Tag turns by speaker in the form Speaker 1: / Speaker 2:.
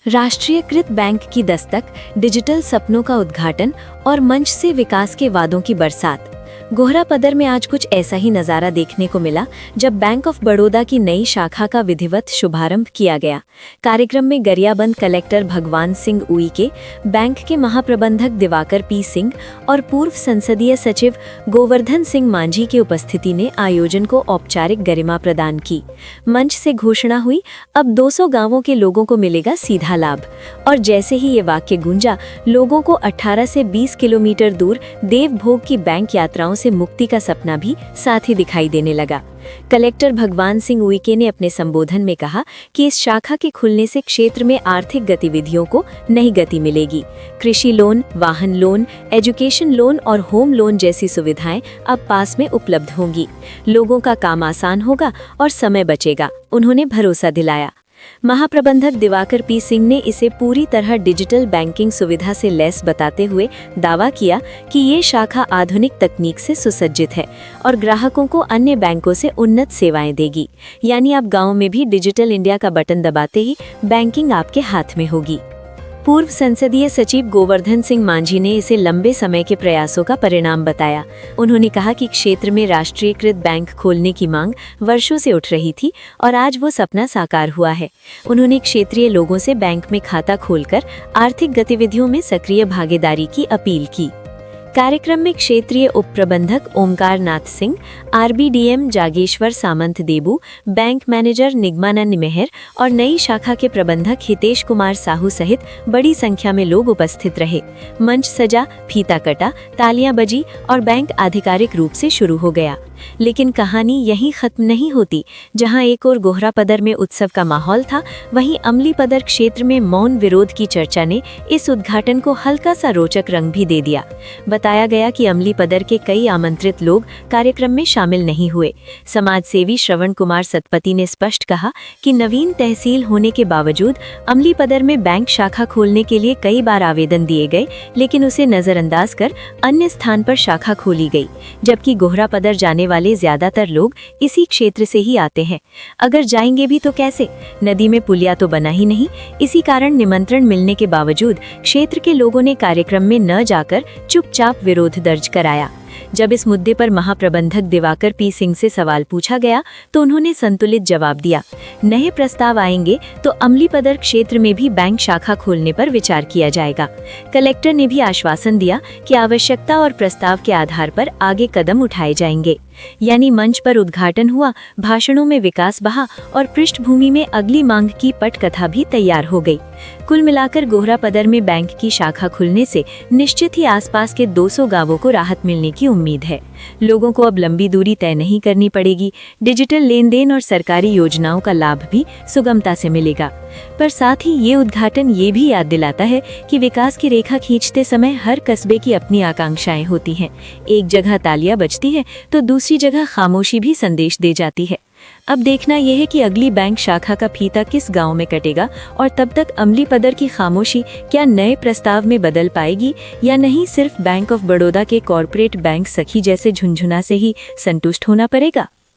Speaker 1: राष्ट्रीयकृत बैंक की दस्तक, डिजिटल सपनों का उद्घाटन और मंच से विकास के वादों की बरसात। गोहरापदर में आज कुछ ऐसा ही नज़ारा देखने को मिला जब बैंक ऑफ बड़ौदा की नई शाखा का विधिवत शुभारंभ किया गया। कार्यक्रम में गरियाबंद कलेक्टर भगवान सिंह उइके, बैंक के महाप्रबंधक दिवाकर पी सिंह और पूर्व संसदीय सचिव गोवर्धन सिंह मांझी की उपस्थिति ने आयोजन को औपचारिक गरिमा प्रदान की। मंच से घोषणा हुई, अब 200 गांवों के लोगों को मिलेगा सीधा लाभ। और जैसे ही ये वाक्य गूंजा, लोगों को 18 से 20 किलोमीटर दूर देवभोग की बैंक यात्राओं से मुक्ति का सपना भी साथ ही दिखाई देने लगा। कलेक्टर भगवान सिंह उइके ने अपने संबोधन में कहा कि इस शाखा के खुलने से क्षेत्र में आर्थिक गतिविधियों को नई गति मिलेगी। कृषि लोन, वाहन लोन, एजुकेशन लोन और होम लोन जैसी सुविधाएं अब पास में उपलब्ध होंगी। लोगों का काम आसान होगा और समय बचेगा, उन्होंने भरोसा दिलाया। महाप्रबंधक दिवाकर पी सिंह ने इसे पूरी तरह डिजिटल बैंकिंग सुविधा से लैस बताते हुए दावा किया कि ये शाखा आधुनिक तकनीक से सुसज्जित है और ग्राहकों को अन्य बैंकों से उन्नत सेवाएं देगी। यानी अब गांव में भी डिजिटल इंडिया का बटन दबाते ही बैंकिंग आपके हाथ में होगी। पूर्व संसदीय सचिव गोवर्धन सिंह मांझी ने इसे लंबे समय के प्रयासों का परिणाम बताया। उन्होंने कहा कि क्षेत्र में राष्ट्रीयकृत बैंक खोलने की मांग वर्षों से उठ रही थी और आज वो सपना साकार हुआ है। उन्होंने क्षेत्रीय लोगों से बैंक में खाता खोलकर आर्थिक गतिविधियों में सक्रिय भागीदारी की अपील की। कार्यक्रम में क्षेत्रीय उप प्रबंधक ओमकार नाथ सिंह, आरबीडीएम जागेश्वर सामंत देबू, बैंक मैनेजर निगमानंद मेहर और नई शाखा के प्रबंधक हितेश कुमार साहू सहित बड़ी संख्या में लोग उपस्थित रहे। मंच सजा, फीता कटा, तालियां बजी और बैंक आधिकारिक रूप से शुरू हो गया। लेकिन कहानी यहीं खत्म नहीं होती। जहां एक और गोहरापदर में उत्सव का माहौल था, वहीं अमलीपदर क्षेत्र में मौन विरोध की चर्चा ने इस उद्घाटन को हल्का सा रोचक रंग भी दे दिया। बताया गया कि अमलीपदर के कई आमंत्रित लोग कार्यक्रम में शामिल नहीं हुए। समाजसेवी श्रवण कुमार सतपति ने स्पष्ट कहा कि नवीन तहसील होने के बावजूद अमलीपदर में बैंक शाखा खोलने के लिए कई बार आवेदन दिए गए, लेकिन उसे नजरअंदाज कर अन्य स्थान पर शाखा खोली गई। जबकि गोहरापदर जाने वाले ज्यादातर लोग इसी क्षेत्र से ही आते हैं। अगर जाएंगे भी तो कैसे? नदी में पुलिया तो बना ही नहीं। इसी कारण निमंत्रण मिलने के बावजूद क्षेत्र के लोगों ने कार्यक्रम में न जाकर चुपचाप विरोध दर्ज कराया। जब इस मुद्दे पर महाप्रबंधक दिवाकर पी सिंह से सवाल पूछा गया तो उन्होंने संतुलित जवाब दिया। नए प्रस्ताव आएंगे तो अमलीपदर क्षेत्र में भी बैंक शाखा खोलने पर विचार किया जाएगा। कलेक्टर ने भी आश्वासन दिया कि आवश्यकता और प्रस्ताव के आधार पर आगे कदम उठाए जाएंगे। यानी मंच पर उद्घाटन हुआ, भाषणों में विकास बहा और पृष्ठभूमि में अगली मांग की पटकथा भी तैयार हो गई। कुल मिलाकर गोहरापदर में बैंक की शाखा खुलने से निश्चित ही आसपास के 200 गांवों को राहत मिलने की उम्मीद है। लोगों को अब लंबी दूरी तय नहीं करनी पड़ेगी। डिजिटल लेन देन और सरकारी योजनाओं का लाभ भी सुगमता से मिलेगा। पर साथ ही ये उद्घाटन ये भी याद दिलाता है कि विकास की रेखा खींचते समय हर कस्बे की अपनी आकांक्षाएं होती हैं। एक जगह तालियां बजती है तो दूसरी जगह खामोशी भी संदेश दे जाती है। अब देखना यह है कि अगली बैंक शाखा का फीता किस गांव में कटेगा और तब तक अमलीपदर की खामोशी क्या नए प्रस्ताव में बदल पाएगी या नहीं सिर्फ बैंक ऑफ बड़ौदा के कॉरपोरेट बैंक सखी जैसे झुंझुना से ही संतुष्ट होना पड़ेगा।